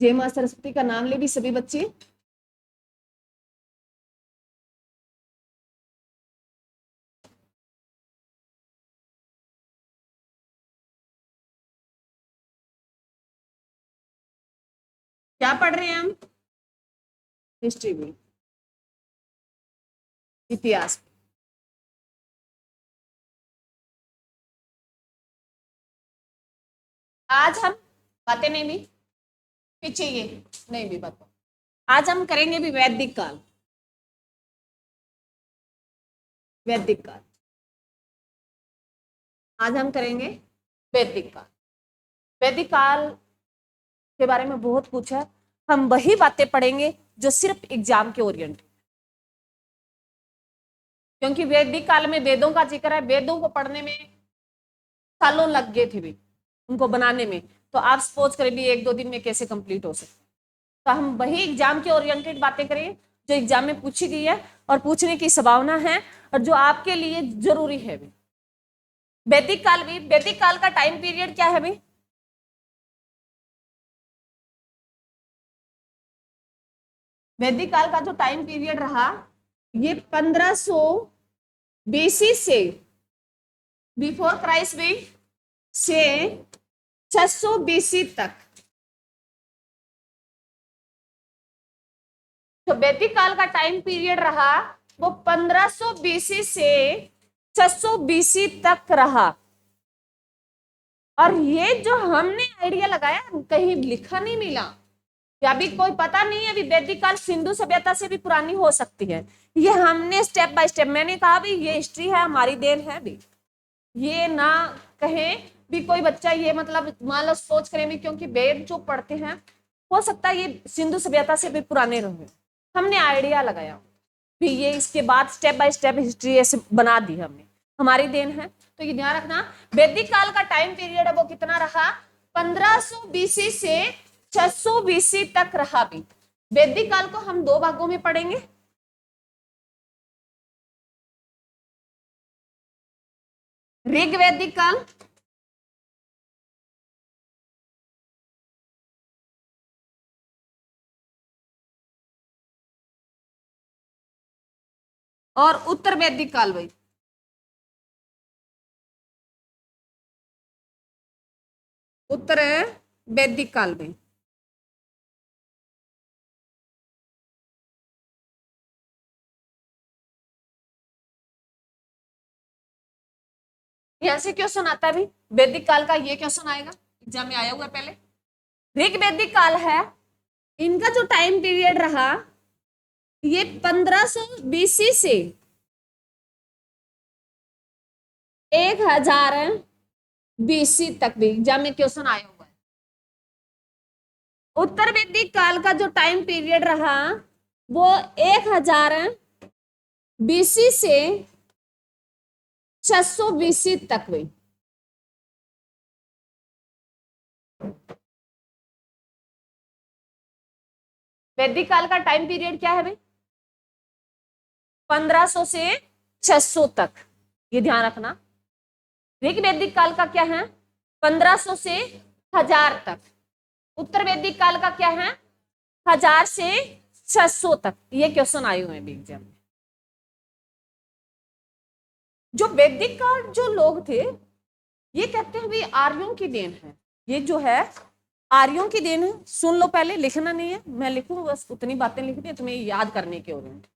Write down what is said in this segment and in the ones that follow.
जय मां सरस्वती का नाम ले भी सभी बच्चे। क्या पढ़ रहे हैं हम? हिस्ट्री में, इतिहास। आज हम बातें नहीं भी पीछे ये नहीं भी बात, आज हम करेंगे भी वैदिक काल। वैदिक काल आज हम करेंगे। वैदिक काल, वैदिक काल के बारे में बहुत कुछ है। हम वही बातें पढ़ेंगे जो सिर्फ एग्जाम के ओरिएंटेड, क्योंकि वैदिक काल में वेदों का जिक्र है। वेदों को पढ़ने में सालों लग गए थे भी, उनको बनाने में। तो आप सपोज करें भी 1-2 दिन में कैसे कंप्लीट हो सकते। तो हम वही एग्जाम के ओरिएंटेड बातें करें जो एग्जाम में पूछी गई है और पूछने की संभावना है और जो आपके लिए जरूरी है भी। वैदिक काल भी, वैदिक काल का टाइम पीरियड क्या है भाई? वैदिक काल का जो टाइम पीरियड रहा ये 1500 बीसी से, बिफोर क्राइस्ट भी, से 600 बीसी तक। तो वैदिक काल का टाइम पीरियड रहा वो 1500 बीसी से 600 बीसी तक रहा। और ये जो हमने आइडिया लगाया कहीं लिखा नहीं मिला, या भी कोई पता नहीं है। अभी वैदिक काल सिंधु सभ्यता से भी पुरानी हो सकती है। ये हमने स्टेप बाय स्टेप, मैंने कहा भी ये हिस्ट्री है, हमारी देन है भी। ये ना कहे भी कोई बच्चा ये मतलब मान लो सोच करें भी, क्योंकि वेद जो पढ़ते हैं हो सकता है ये सिंधु सभ्यता से भी पुराने रहे। हमने आइडिया लगाया भी ये, इसके बाद स्टेप बाय स्टेप हिस्ट्री ऐसे बना दी हमने, हमारी देन है। तो ये ध्यान रखना, वैदिक काल का टाइम पीरियड है वो कितना रहा? 1500 बीसी से 600 बीसी तक रहा भी। वैदिक काल को हम 2 भागों में पढ़ेंगे। ऋग वैदिक काल और उत्तर वैदिक काल भाई। उत्तर वैदिक काल में यहां से क्वेश्चन आता है भाई, वैदिक काल का ये क्वेश्चन आएगा, एग्जाम में आया हुआ है पहले। ऋग वैदिक काल है, इनका जो टाइम पीरियड रहा ये 1500 बीसी से 1000 बीसी तक भी एग्जाम में क्वेश्चन आया हुआ है। उत्तर वैदिक काल का जो टाइम पीरियड रहा वो 1000 बीसी से 600 बीसी तक हुई। वैदिक काल का टाइम पीरियड क्या है भाई? 1500 से 600 तक, ये ध्यान रखना। ऋग वैदिक काल का क्या है? 1500 से 1000 तक। उत्तर वैदिक काल का क्या है? 1000 से 600 तक। ये क्वेश्चन आए हुए हैं एग्जाम में। जो वैदिक काल जो लोग थे ये कहते हैं भी आर्यों की देन है, ये जो है आर्यों की देन है। सुन लो, पहले लिखना नहीं है, मैं लिखूं बस उतनी बातें लिखनी है तुम्हें याद करने के ओरिएंट।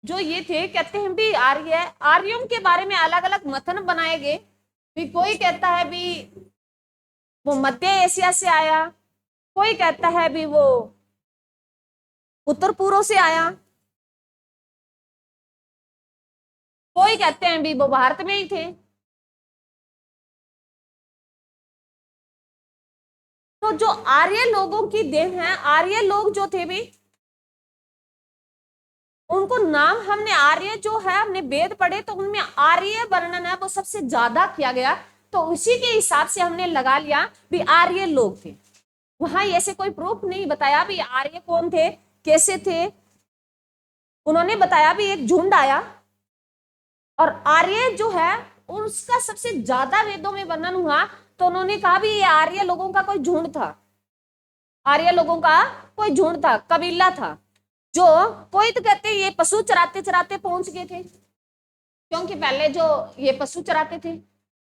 जो ये थे कहते हैं भी आर्य, आर्यों के बारे में अलग अलग मथन बनाए गए भी। कोई कहता है भी वो मध्य एशिया से आया, कोई कहता है भी वो उत्तर पूर्व से आया, कोई कहते हैं भी वो भारत में ही थे। तो जो आर्य लोगों की देन है, आर्य लोग जो थे भी उनको नाम हमने आर्य जो है, हमने वेद पढ़े तो उनमें आर्य वर्णन है वो सबसे ज्यादा किया गया। तो उसी के हिसाब से हमने लगा लिया भी आर्य लोग थे। वहां ऐसे कोई प्रूफ नहीं बताया भी आर्य कौन थे, कैसे थे। उन्होंने बताया भी एक झुंड आया और आर्य जो है उसका सबसे ज्यादा वेदों में वर्णन हुआ। तो उन्होंने कहा भी ये आर्य लोगों का कोई झुंड था। आर्य लोगों का कोई झुंड था, कबीला था, जो कोई तो कहते ये पशु चराते चराते पहुंच गए थे, क्योंकि पहले जो ये पशु चराते थे।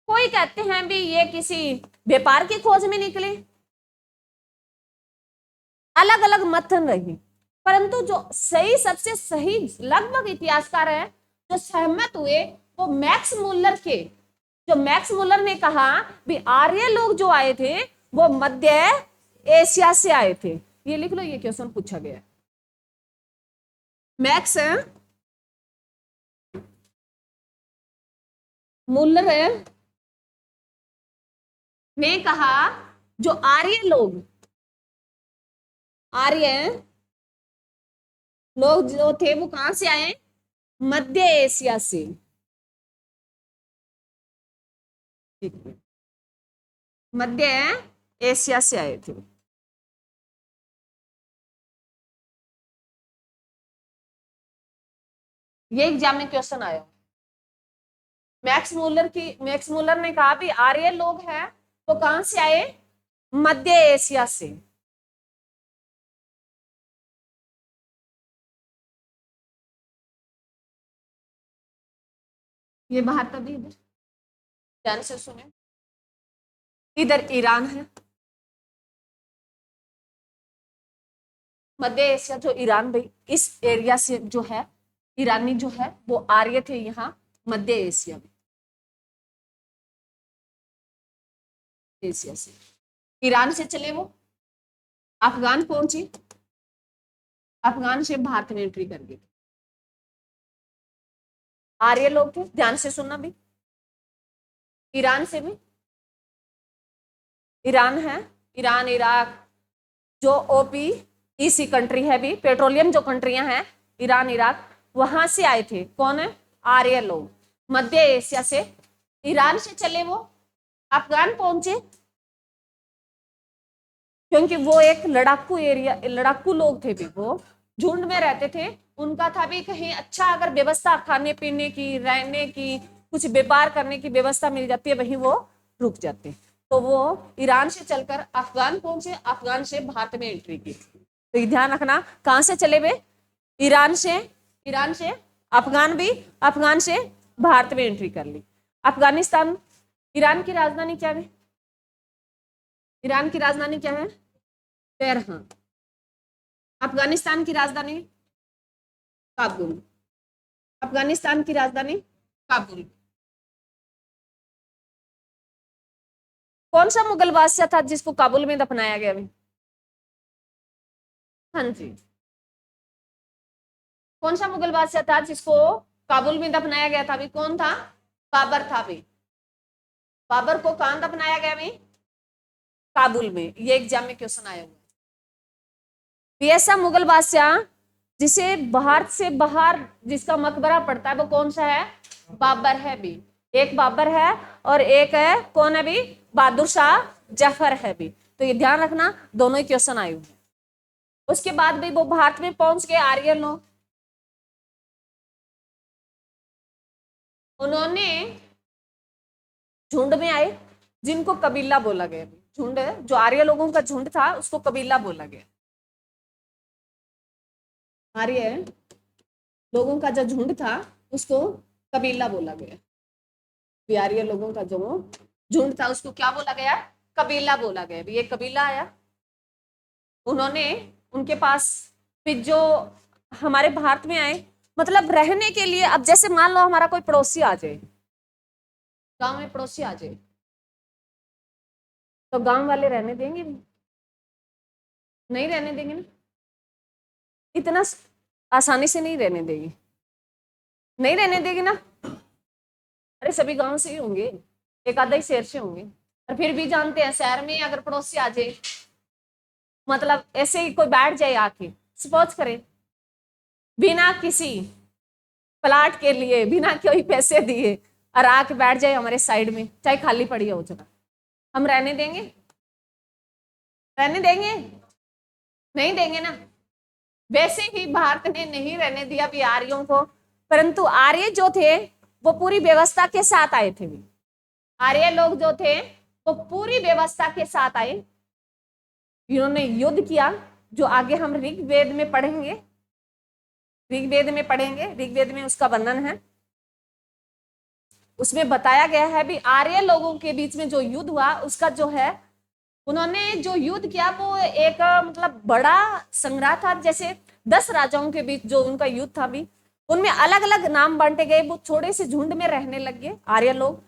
कोई कहते हैं भी ये किसी व्यापार की खोज में निकले। अलग अलग मथन रही, परंतु जो सही, सबसे सही लगभग इतिहासकार है जो सहमत हुए वो मैक्स मुल्लर के, जो मैक्स मुल्लर ने कहा भी आर्य लोग जो आए थे वो मध्य एशिया से आए थे। ये लिख लो, ये क्वेश्चन पूछा गया है। मैक्स मुल्लर ने कहा जो आर्य लोग जो थे वो कहां से आए, मध्य एशिया से। मध्य एशिया से आए थे। ये एग्जाम में क्वेश्चन आया। मैक्स मुलर ने कहा भी आर्य लोग हैं वो कहां से आए, मध्य एशिया से। ये बाहर तभी इधर ध्यान से सुने, इधर ईरान है, मध्य एशिया जो ईरान, भाई इस एरिया से जो है ईरानी जो है वो आर्य थे यहाँ मध्य एशिया में, एशिया से। ईरान से चले वो अफगान पहुंचे, अफगान से भारत में एंट्री कर गए। आर्य लोग थे, ध्यान से सुनना भी। ईरान से भी, ईरान है, ईरान, इराक, जो ओपी ईसी कंट्री है भी, पेट्रोलियम जो कंट्रियां हैं, ईरान, इराक, वहां से आए थे। कौन है, आर्य लोग मध्य एशिया से। ईरान से चले वो अफगान पहुंचे, क्योंकि वो एक लड़ाकू एरिया, लड़ाकू लोग थे भी, वो झुंड में रहते थे। उनका था भी कहीं अच्छा अगर व्यवस्था खाने पीने की, रहने की, कुछ व्यापार करने की व्यवस्था मिल जाती है, वहीं वो रुक जाते। तो वो ईरान से चलकर अफगान पहुंचे, अफगान से भारत में एंट्री की। तो ये ध्यान रखना, कहां से चले वे, ईरान से, ईरान से अफगान भी, अफगान से भारत में एंट्री कर ली। अफगानिस्तान, ईरान की राजधानी क्या है, ईरान की राजधानी क्या है, तेहरान। अफगानिस्तान की राजधानी काबुल, अफगानिस्तान की राजधानी काबुल। कौन सा मुगल बादशाह था जिसको काबुल में दफनाया गया भी, हाँ जी, कौन सा मुगल बादशाह था जिसको काबुल में दफनाया गया था भी, कौन था, बाबर था भी। बाबर को कहां दफनाया गया भी, काबुल में। ये एग्जाम में क्वेश्चन आया हुआ। ऐसा मुगल बादशाह जिसे बाहर से बाहर जिसका मकबरा पड़ता है वो कौन सा है, बाबर है भी। एक बाबर है और एक है कौन है भी, बहादुर शाह जफर है भी। तो ये ध्यान रखना, दोनों ही क्वेश्चन आए हुए। उसके बाद भी वो भारत में पहुंच गए आर्य लोग। उन्होंने झुंड में आए, जिनको कबीला बोला गया। झुंड, जो आर्य लोगों का झुंड था उसको कबीला बोला गया। आर्य लोगों का जो झुंड था उसको कबीला बोला गया। बिहारी लोगों का जो झुंड था उसको क्या बोला गया, कबीला बोला गया। ये कबीला आया, उन्होंने, उनके पास फिर जो हमारे भारत में आए, मतलब रहने के लिए। अब जैसे मान लो हमारा कोई पड़ोसी आ जाए, गांव में पड़ोसी आ जाए, तो गांव वाले रहने देंगे, नहीं रहने देंगे ना, इतना आसानी से नहीं रहने देंगे, नहीं रहने देंगे ना। अरे सभी गांव से ही होंगे, एक आधा ही शहर से होंगे। और फिर भी जानते हैं शहर में अगर पड़ोसी आ जाए, मतलब ऐसे ही कोई बैठ जाए आके, सपोज करें बिना किसी प्लाट के लिए, बिना कोई पैसे दिए, और आके बैठ जाए हमारे साइड में, चाहे खाली पड़ी हो जगह, हम रहने देंगे, रहने देंगे, नहीं देंगे ना। वैसे ही भारत ने नहीं रहने दिया बिहारियों को, परंतु आर्य जो थे वो पूरी व्यवस्था के साथ आए थे। आर्य लोग जो थे वो पूरी व्यवस्था के साथ आए, इन्होंने युद्ध किया, जो आगे हम ऋग्वेद में पढ़ेंगे। ऋग्वेद में उसका वर्णन है। उसमें बताया गया है भी आर्य लोगों के बीच में जो युद्ध हुआ उसका जो है, उन्होंने जो युद्ध किया वो एक मतलब बड़ा संग्राम था। जैसे 10 राजाओं के बीच जो उनका युद्ध था भी, उनमें अलग अलग नाम बांटे गए। वो थोड़े से झुंड में रहने लग गए आर्य लोग।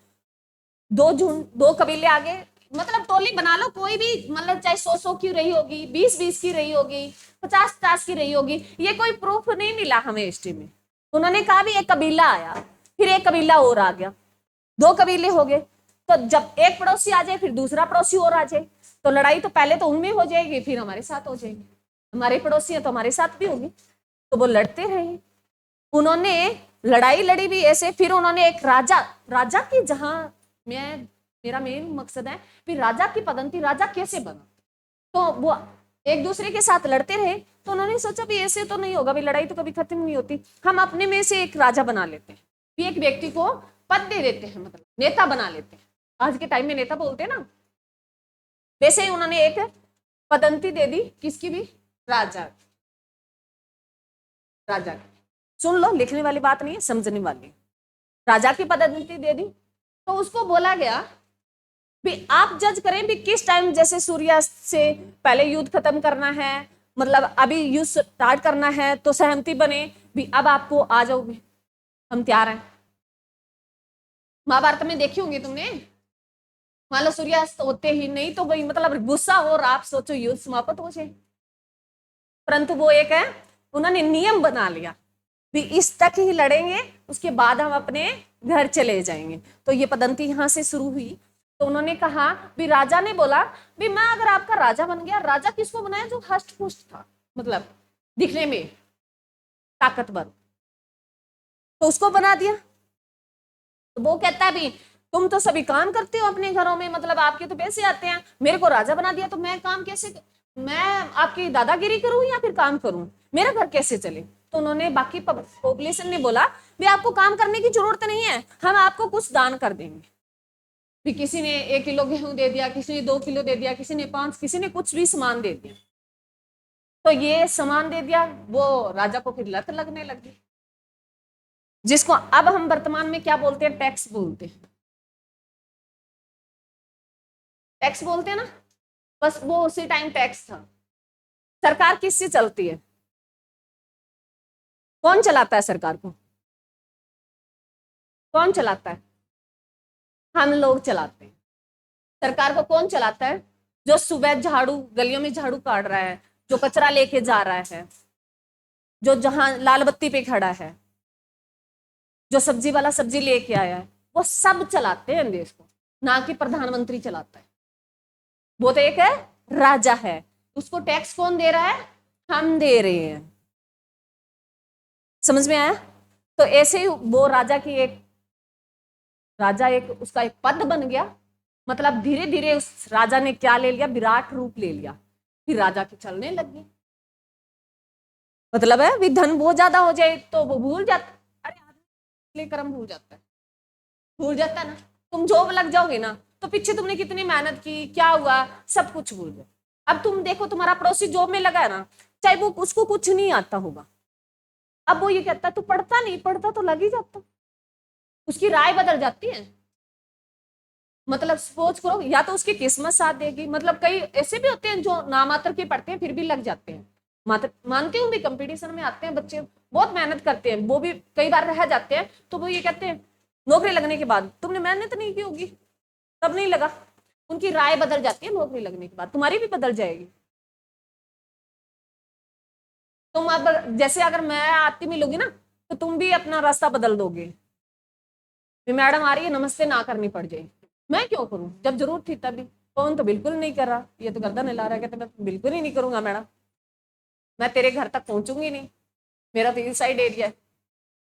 2 कबीले आगे, मतलब टोली बना लो कोई भी, मतलब चाहे 100 की रही होगी, 20 की रही होगी, 50 की रही होगी, ये कोई प्रूफ नहीं मिला हमें हिस्ट्री में। उन्होंने कहा भी एक कबीला आया, फिर एक कबीला और आ गया, 2 कबीले हो गए। तो जब एक पड़ोसी आ जाए फिर दूसरा पड़ोसी और आ जाए, तो लड़ाई तो पहले तो उनमें हो जाएगी, फिर हमारे साथ हो जाएगी। हमारे पड़ोसी हैं तो हमारे साथ भी होगी। तो वो लड़ते रहे। उन्होंने लड़ाई लड़ी भी ऐसे। फिर उन्होंने एक राजा की, जहां मेरा मेन मकसद है कि राजा की पदोन्नति, राजा कैसे बना। तो वो एक दूसरे के साथ लड़ते रहे। तो उन्होंने सोचा भी ऐसे तो नहीं होगा, भी लड़ाई तो कभी खत्म नहीं होती, हम अपने में से एक राजा बना लेते हैं, भी एक व्यक्ति को पद दे देते हैं, मतलब नेता बना लेते हैं। आज के टाइम में नेता बोलते हैं ना, वैसे ही उन्होंने एक पदोन्नति दे दी, किसकी भी, राजा की। सुन लो, लिखने वाली बात नहीं है, समझने वाली। राजा की पदोन्नति दे दी। तो उसको बोला गया भी आप जज करें भी किस टाइम, जैसे सूर्यास्त से पहले युद्ध खत्म करना है, मतलब अभी युद्ध स्टार्ट करना है, तो सहमति बने भी अब आपको आ जाओगे, हम तैयार हैं। महाभारत में देखी होंगी तुमने, मान लो सूर्यास्त होते ही, नहीं तो भाई मतलब गुस्सा हो और आप सोचो युद्ध समाप्त हो जाए। परंतु वो एक है, उन्होंने नियम बना लिया भी इस तक ही लड़ेंगे, उसके बाद हम अपने घर चले जाएंगे। तो ये पदोन्नति यहां से शुरू हुई। तो उन्होंने कहा भी, राजा ने बोला भी मैं अगर आपका राजा बन गया, राजा किसको बनाया, जो हष्ट पुष्ट था, मतलब दिखने में ताकतवर, तो उसको बना दिया। तो वो कहता है भी तुम तो सभी काम करते हो अपने घरों में, मतलब आपके तो पैसे आते हैं, मेरे को राजा बना दिया तो मैं काम कैसे, मैं आपकी दादागिरी करूं या फिर काम करूं, मेरा घर कैसे चले। तो उन्होंने, बाकी पॉपुलेशन ने बोला भी आपको काम करने की जरूरत नहीं है, हम आपको कुछ दान कर देंगे। भी किसी ने 1 किलो गेहूं दे दिया, किसी ने 2 किलो दे दिया, किसी ने 5, किसी ने कुछ भी सामान दे दिया। तो ये सामान दे दिया, वो राजा को फिर लत लगने लगी, जिसको अब हम वर्तमान में क्या बोलते हैं, टैक्स बोलते हैं। टैक्स बोलते हैं ना, बस वो उसी टाइम टैक्स था। सरकार किससे चलती है, कौन चलाता है सरकार को, कौन चलाता है, हम लोग चलाते हैं। सरकार को कौन चलाता है, जो सुबह झाड़ू, गलियों में झाड़ू काट रहा है, जो कचरा लेके जा रहा है, जो जहां लाल बत्ती पे खड़ा है, जो सब्जी वाला सब्जी लेके आया है, वो सब चलाते हैं देश को, ना कि प्रधानमंत्री चलाता है। वो तो एक है राजा है, उसको टैक्स कौन दे रहा है, हम दे रहे हैं। समझ में आया। तो ऐसे ही वो राजा एक उसका एक पद बन गया। मतलब धीरे धीरे उस राजा ने क्या ले लिया, विराट रूप ले लिया, फिर राजा की चलने लगी। मतलब है भी धन बहुत ज्यादा हो जाए तो वो भूल जाता, अरे आदमी कर्म भूल जाता है ना। तुम जॉब लग जाओगे ना, तो पीछे तुमने कितनी मेहनत की, क्या हुआ, सब कुछ भूल जाओ। अब तुम देखो, तुम्हारा पड़ोसी जॉब में लगा है ना, चाहे वो उसको कुछ नहीं आता होगा, अब वो ये कहता है तू पढ़ता नहीं, पढ़ता तो लग ही जाता, उसकी राय बदल जाती है। मतलब सोच करो, या तो उसकी किस्मत साथ देगी। मतलब कई ऐसे भी होते हैं जो नामात्र के पढ़ते हैं फिर भी लग जाते हैं। मानते हूँ भी, कंपटीशन में आते हैं बच्चे, बहुत मेहनत करते हैं, वो भी कई बार रह जाते हैं, तो वो ये कहते हैं नौकरी लगने के बाद तुमने मेहनत नहीं की होगी तब नहीं लगा। उनकी राय बदल जाती है नौकरी लगने के बाद, तुम्हारी भी बदल जाएगी। तुम अब जैसे अगर मैं आती मिलूंगी ना, तो तुम भी अपना रास्ता बदल दोगे। मैडम आ रही है, नमस्ते ना करनी पड़ जाएगी, मैं क्यों करूं, जब जरूरत थी तभी। फोन तो बिल्कुल नहीं कर रहा, ये तो गर्दन हिला रहा है, कहते मैं बिल्कुल ही नहीं करूंगा मैडम, मैं तेरे घर तक पहुंचूंगी नहीं, मेरा तो इस साइड एरिया है,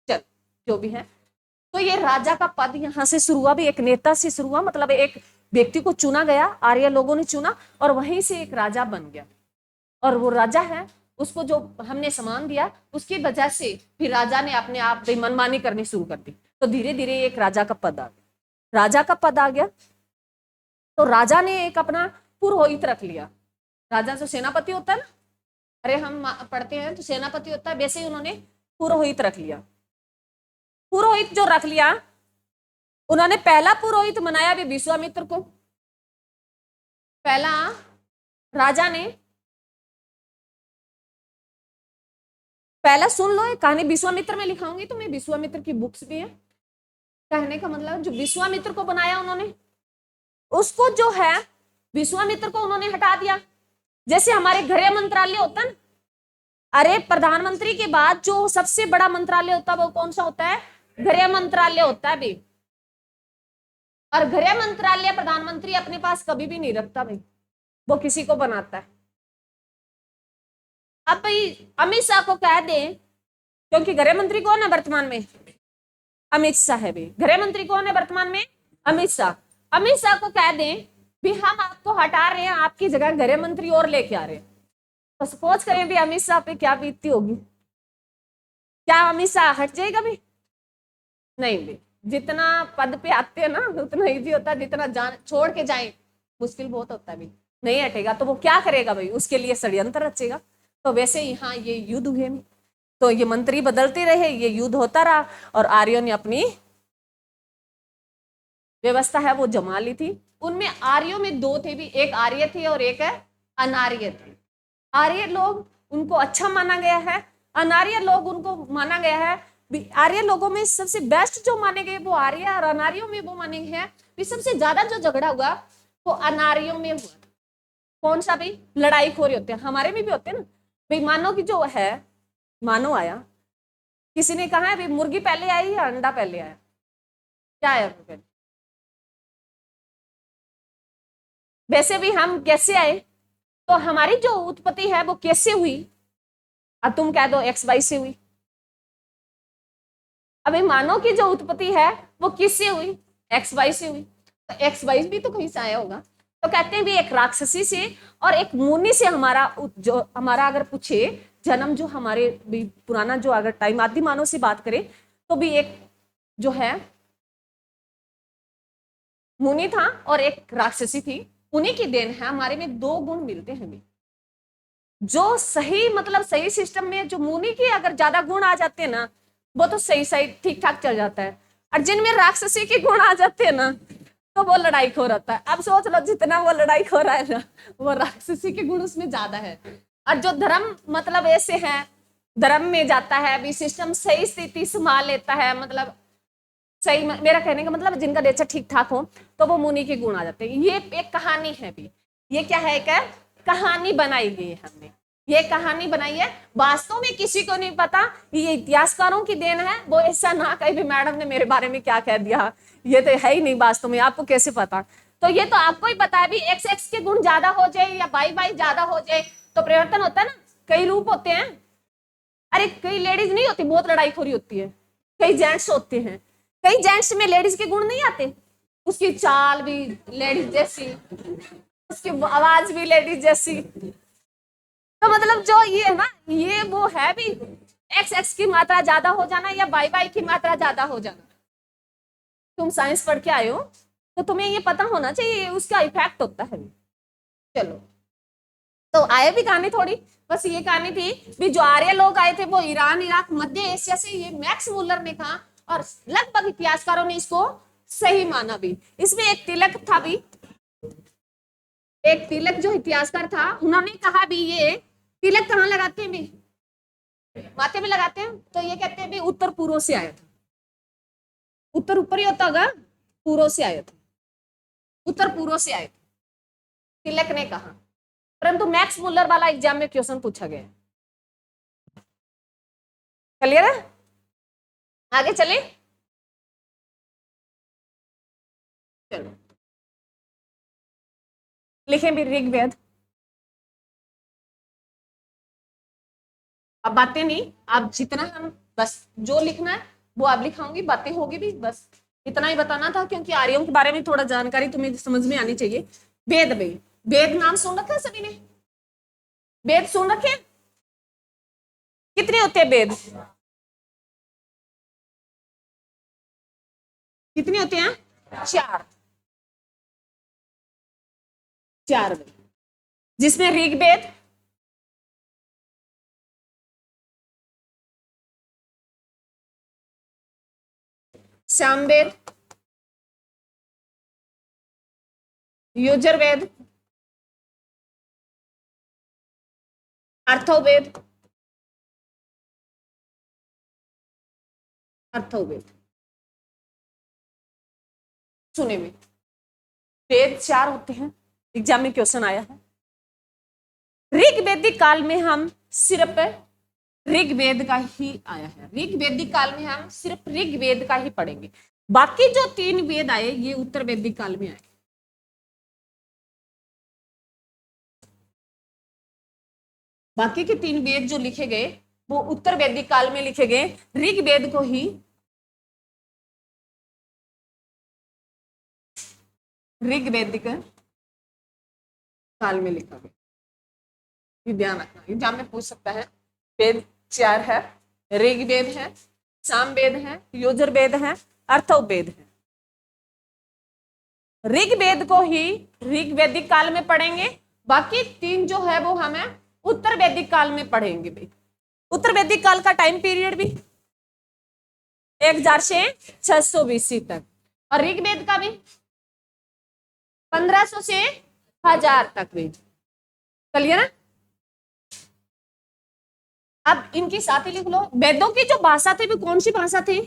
चल जो भी है। तो ये राजा का पद यहाँ से शुरू हुआ, भी एक नेता से शुरू हुआ, मतलब एक व्यक्ति को चुना गया, आर्य लोगों ने चुना और वहीं से एक राजा बन गया। और वो राजा है, उसको जो हमने सामान दिया उसकी वजह से फिर राजा ने अपने आप मनमानी करनी शुरू कर दी। तो धीरे धीरे एक राजा का पद आ गया, राजा का पद आ गया। तो राजा ने एक अपना पुरोहित रख लिया, राजा जो सेनापति होता है ना, अरे हम पढ़ते हैं तो सेनापति होता है, वैसे ही उन्होंने पुरोहित रख लिया। पुरोहित जो रख लिया, उन्होंने पहला पुरोहित बनाया भी विश्वामित्र को। पहला राजा ने, पहला सुन लो, कहानी विश्वामित्र में लिखाऊंगी, तुम्हें विश्वामित्र की बुक्स भी है। कहने का मतलब जो विश्वामित्र को बनाया उन्होंने, उसको जो है विश्वामित्र को उन्होंने हटा दिया। जैसे हमारे गृह मंत्रालय होता है, अरे प्रधानमंत्री के बाद जो सबसे बड़ा मंत्रालय होता है वो कौन सा होता है? गृह मंत्रालय होता है भाई। और गृह मंत्रालय प्रधानमंत्री अपने पास कभी भी नहीं रखता भाई, वो किसी को बनाता है। अब भाई अमित शाह को कह दे, क्योंकि गृह मंत्री कौन है वर्तमान में? अमित शाह है भाई। गृह मंत्री कौन है वर्तमान में? अमित शाह। अमित शाह को कह दें भी हम आपको हटा रहे हैं, आपकी जगह गृह मंत्री और लेके आ रहे हैं, तो सपोज करें भी अमित शाह पे क्या बीतती होगी? क्या अमित शाह हट जाएगा भी? नहीं भी, जितना पद पे आते हैं ना उतना इजी होता है, जितना जान छोड़ के जाए मुश्किल बहुत होता है भाई। नहीं हटेगा तो वो क्या करेगा भाई? उसके लिए षड्यंत्र रचेगा। तो वैसे यहाँ ये युद्ध हुए, तो ये मंत्री बदलते रहे, ये युद्ध होता रहा, और आर्यों ने अपनी व्यवस्था है वो जमा ली थी। उनमें आर्यों में दो थे भी, एक आर्य थे और एक है अनार्य थे। आर्य लोग उनको अच्छा माना गया है, अनार्य लोग उनको माना गया है। आर्य लोगों में सबसे बेस्ट जो माने गए वो आर्य, और अनार्यों में वो माने गए हैं। सबसे ज्यादा जो झगड़ा हुआ वो अनार्यों में हुआ। कौन सा भाई? लड़ाई खोरी होते हैं, हमारे में भी होते हैं ना भाई। मानो की जो है, मानो आया, किसी ने कहा है भाई मुर्गी पहले आई या अंडा पहले आया? क्या आया पहले? वैसे भी हम कैसे आए? तो हमारी जो उत्पत्ति है वो कैसे हुई? अब तुम कह दो एक्स वाई से हुई। अभी मानो की जो उत्पत्ति है वो किससे हुई? एक्स वाई से हुई। तो एक्स वाई भी तो कहीं से आया होगा। तो कहते हैं भी एक राक्षसी से और एक मुनि से हमारा जो हमारा अगर पूछे जन्म, जो हमारे भी पुराना जो अगर टाइम आदि मानव से बात करें तो भी एक जो है मुनि था और एक राक्षसी थी। उन्हीं की देन है, हमारे में दो गुण मिलते हैं भी। जो सही मतलब सही सिस्टम में जो मुनि के अगर ज्यादा गुण आ जाते हैं ना, वो तो सही सही ठीक ठाक चल जाता है। और जिनमें राक्षसी के गुण आ जाते हैं ना, तो वो लड़ाई खो रहता है। अब सोच लो जितना वो लड़ाई खो रहा है ना, वो राक्षसी के गुण उसमें ज्यादा है। और जो धर्म मतलब ऐसे है, धर्म में जाता है भी, सिस्टम सही स्थिति संभाल लेता है, मतलब सही, मेरा कहने का मतलब जिनका नेचर ठीक ठाक हो, तो वो मुनि के गुण आ जाते हैं। ये एक कहानी है भी, ये क्या है? क्या कहानी बनाई गई है हमने, ये कहानी बनाई है। वास्तव में किसी को नहीं पता, ये इतिहासकारों की देन है। वो ऐसा ना कहे भी मैडम ने मेरे बारे में क्या कह दिया, ये तो है ही नहीं वास्तव में, आपको कैसे पता? तो ये तो आपको ही पता है भी, एक्स एक्स के गुण ज्यादा हो जाए या वाई वाई ज्यादा हो जाए तो परिवर्तन होता है ना। कई रूप होते हैं। अरे कई लेडीज नहीं होती बहुत लड़ाई खोरी होती है, कई जेंट्स होते हैं। कई जेंट्स में लेडीज के गुण नहीं आते, उसकी चाल भी लेडीज जैसी, उसकी आवाज भी लेडीज जैसी। तो मतलब जो ये है ना, ये वो है भी, एक्स एक्स की मात्रा ज्यादा हो जाना या वाई वाई की मात्रा ज्यादा हो जाना। तुम साइंस पढ़ के आए हो तो तुम्हें ये पता होना चाहिए, उसका इफेक्ट होता है। चलो, तो आए भी कहानी थोड़ी, बस ये कहानी थी भी। जो आर्य लोग आए थे वो ईरान, इराक, मध्य एशिया से, ये मैक्स मुलर ने कहा, और लगभग इतिहासकारों ने इसको सही माना भी। इसमें एक तिलक था भी, एक तिलक जो इतिहासकार था, उन्होंने कहा भी ये तिलक कहाँ लगाते हैं भी? माथे में लगाते हैं। तो ये कहते हैं भी उत्तर पूर्व से आया था। उत्तर ऊपर ही होता होगा, पूर्व से आया था, उत्तर पूर्व से आया था, तिलक ने कहा। परंतु मैक्स मुलर वाला एग्जाम में क्वेश्चन पूछा गया। क्लियर है? आगे चले, चलो लिखें भी ऋग्वेद। अब बातें नहीं, आप जितना हम बस जो लिखना है वो आप लिखाऊंगी, बातें होगी भी, बस इतना ही बताना था, क्योंकि आर्यों के बारे में थोड़ा जानकारी तुम्हें समझ में आनी चाहिए। वेद भाई, वेद नाम सुन रखा है सभी ने? वेद सुन रखे? कितने होते हैं वेद? कितने होते हैं? चार। चार वेद। जिसमें ऋग्वेद, सामवेद, यजुर्वेद, अर्थवेद, अर्थवेद। सुने में वेद 4 होते हैं, एग्जाम में क्वेश्चन आया है। ऋग्वेदिक काल में हम सिर्फ ऋग्वेद का ही आया है, ऋग्वेदिक काल में हम सिर्फ ऋग्वेद का ही पढ़ेंगे। बाकी जो 3 वेद आए ये उत्तर वैदिक काल में आए। बाकी के 3 वेद जो लिखे गए वो उत्तर वैदिक काल में लिखे गए। ऋग्वेद को ही ऋग्वेदिक काल में लिखा गया। ये ध्यान रखना, एग्जाम में पूछ सकता है। वेद 4 है, ऋग्वेद है, सामवेद है, यजुर्वेद है, अर्थवेद है। ऋग्वेद को ही ऋग्वेदिक काल में पढ़ेंगे, बाकी 3 जो है वो हमें उत्तर वैदिक काल में पढ़ेंगे भी। उत्तर वैदिक काल का टाइम पीरियड भी 1000 से 600 BC तक, और ऋग्वेद का भी 1500 से 1000 तक भी। चलिए ना, अब इनके साथ ही लिख लो। वेदों की जो भाषा थी वो कौन सी भाषा थी?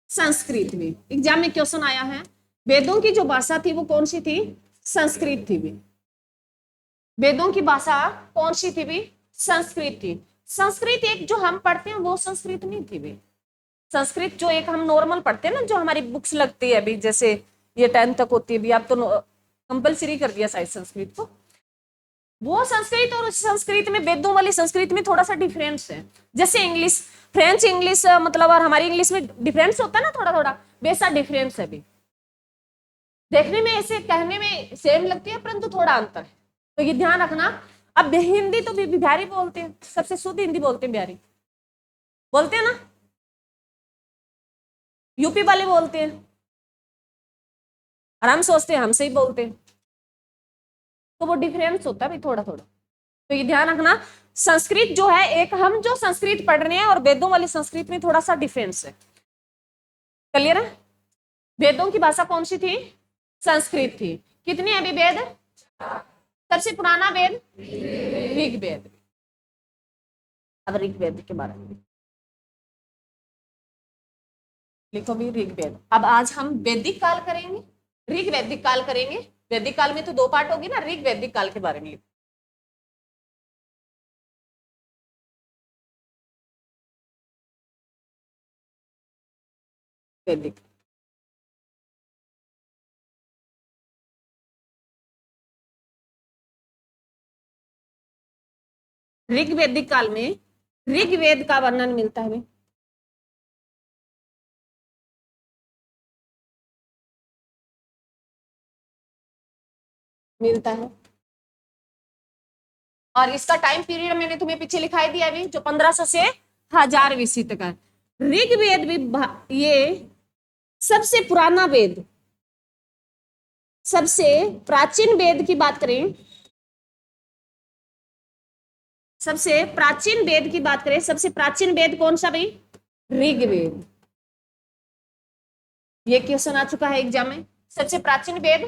संस्कृत में। एग्जाम में क्वेश्चन आया है, वेदों की जो भाषा थी वो कौन सी थी? संस्कृत थी भी। वेदों की भाषा कौन सी थी भी? संस्कृत थी। संस्कृत एक जो हम पढ़ते हैं वो संस्कृत नहीं थी भी। संस्कृत जो एक हम नॉर्मल पढ़ते हैं ना, जो हमारी बुक्स लगती है अभी, जैसे ये 10th तक होती है भी, अब तो कंपलसरी कर दिया शायद संस्कृत को। वो संस्कृत और उस संस्कृत में, वेदों वाली संस्कृत में थोड़ा सा डिफरेंस है। जैसे इंग्लिश, फ्रेंच इंग्लिश मतलब और हमारी इंग्लिश में डिफरेंस होता है ना थोड़ा थोड़ा, वैसा डिफरेंस है भी। देखने में ऐसे, कहने में सेम लगती है परंतु थोड़ा अंतर है, तो ये ध्यान रखना। अब हिंदी तो बिहारी बोलते हैं, सबसे शुद्ध हिंदी बोलते हैं बिहारी, बोलते हैं ना। यूपी वाले बोलते हैं, और हम सोचते हैं हमसे ही बोलते हैं, तो वो डिफरेंस होता है भी थोड़ा थोड़ा। तो ये ध्यान रखना, संस्कृत जो है, एक हम जो संस्कृत पढ़ रहे हैं और वेदों वाली संस्कृत में थोड़ा सा डिफरेंस है। क्लियर है? वेदों की भाषा कौन सी थी? संस्कृत थी। कितने अभी वेद? सबसे पुराना वेद ऋग्वेद। अब ऋग्वेद के बारे में लिखो भी, ऋग्वेद। अब आज हम वैदिक काल करेंगे, ऋग्वैदिक काल करेंगे। वैदिक काल में तो 2 पार्ट होगी ना, ऋग्वैदिक काल के बारे में। वैदिक, ऋग्वैदिक काल में ऋग्वेद का वर्णन मिलता है, मिलता है। और इसका टाइम पीरियड मैंने तुम्हें पीछे लिखाई दिया अभी, जो 1500 से 1000 BC तक है। ऋग्वेद भी ये सबसे पुराना वेद, सबसे प्राचीन वेद की बात करें, सबसे प्राचीन वेद की बात करें, सबसे प्राचीन वेद कौन सा भाई? ऋग्वेद। ये क्वेश्चन आ चुका है एग्जाम में। सबसे प्राचीन वेद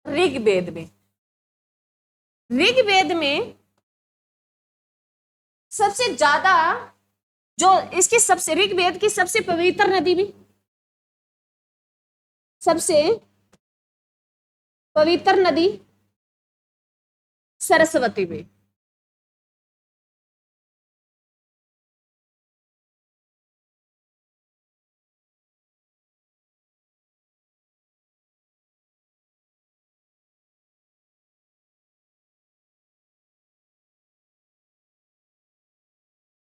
ऋग्वेद में। ऋग्वेद में सबसे ज्यादा जो इसकी सबसे, ऋग्वेद की सबसे पवित्र नदी भी, सबसे पवित्र नदी सरस्वती में।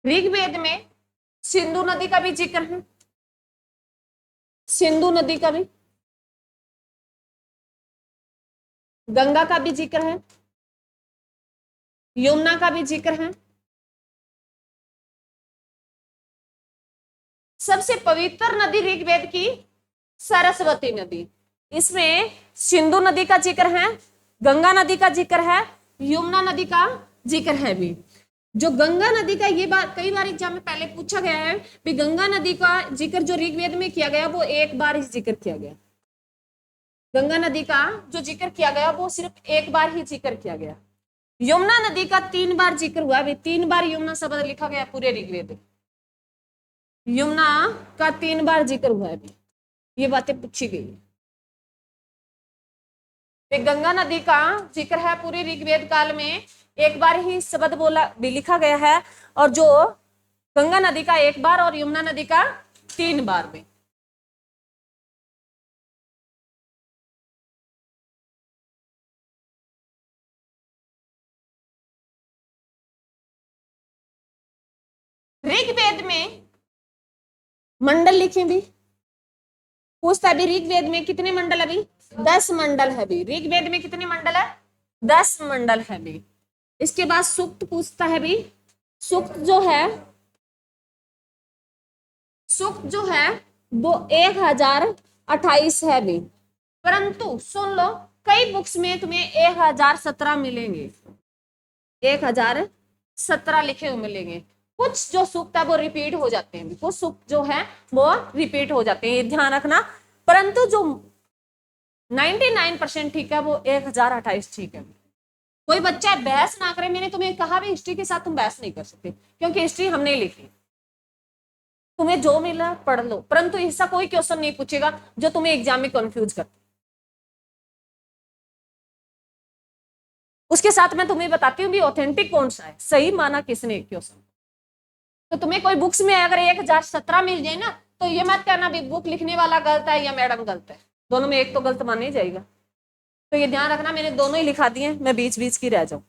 ऋग्वेद में सिंधु नदी का भी जिक्र है, सिंधु नदी का भी, गंगा का भी जिक्र है, यमुना का भी जिक्र है। सबसे पवित्र नदी ऋग्वेद की सरस्वती नदी। इसमें सिंधु नदी का जिक्र है, गंगा नदी का जिक्र है, यमुना नदी का जिक्र है भी। जो गंगा नदी का, ये बात कई बार एग्जाम में पहले पूछा गया है कि गंगा नदी का जिक्र जो ऋग्वेद में किया गया वो एक बार ही जिक्र किया गया। गंगा नदी का जो जिक्र किया गया वो सिर्फ एक बार ही जिक्र किया गया। यमुना नदी का 3 बार जिक्र हुआ है, 3 बार यमुना शब्द लिखा गया पूरे ऋग्वेद में। यमुना का 3 बार जिक्र हुआ है, ये बातें पूछी गई है। गंगा नदी का जिक्र है पूरे ऋग्वेद काल में, एक बार ही शब्द बोला भी लिखा गया है, और जो गंगा नदी का 1 बार और यमुना नदी का 3 बार में। ऋग्वेद में मंडल लिखे भी, पूछता भी ऋग्वेद में कितने मंडल अभी 10 मंडल है भी। ऋग्वेद में कितने मंडल है 10 मंडल है भी। इसके बाद सूक्त पूछता है भी, सूक्त जो है वो 1028 है भी, परंतु सुन लो कई बुक्स में तुम्हें 1017 मिलेंगे, 1017 लिखे हुए मिलेंगे। कुछ जो सूक्त है वो रिपीट हो जाते हैं, कुछ सूक्त जो है वो रिपीट हो जाते हैं, ये ध्यान रखना। परंतु जो 99% ठीक है वो 1028 ठीक है। कोई बच्चा बहस ना करे, मैंने तुम्हें कहा भी हिस्ट्री के साथ तुम बहस नहीं कर सकते, क्योंकि हिस्ट्री हमने लिखी, तुम्हें जो मिला पढ़ लो, परंतु ऐसा कोई क्वेश्चन नहीं पूछेगा जो तुम्हें एग्जाम में कंफ्यूज कर। उसके साथ मैं तुम्हें बताती हूँ भी ऑथेंटिक कौन सा है, सही माना किसने क्वेश्चन। तो तुम्हें कोई बुक्स में अगर 1017 मिल जाए ना, तो ये मत कहना भी बुक लिखने वाला गलत है या मैडम गलत है, दोनों में एक तो गलत माना ही जाएगा। तो ये ध्यान रखना, मैंने दोनों ही लिखा दिए, मैं बीच बीच की रह जाऊं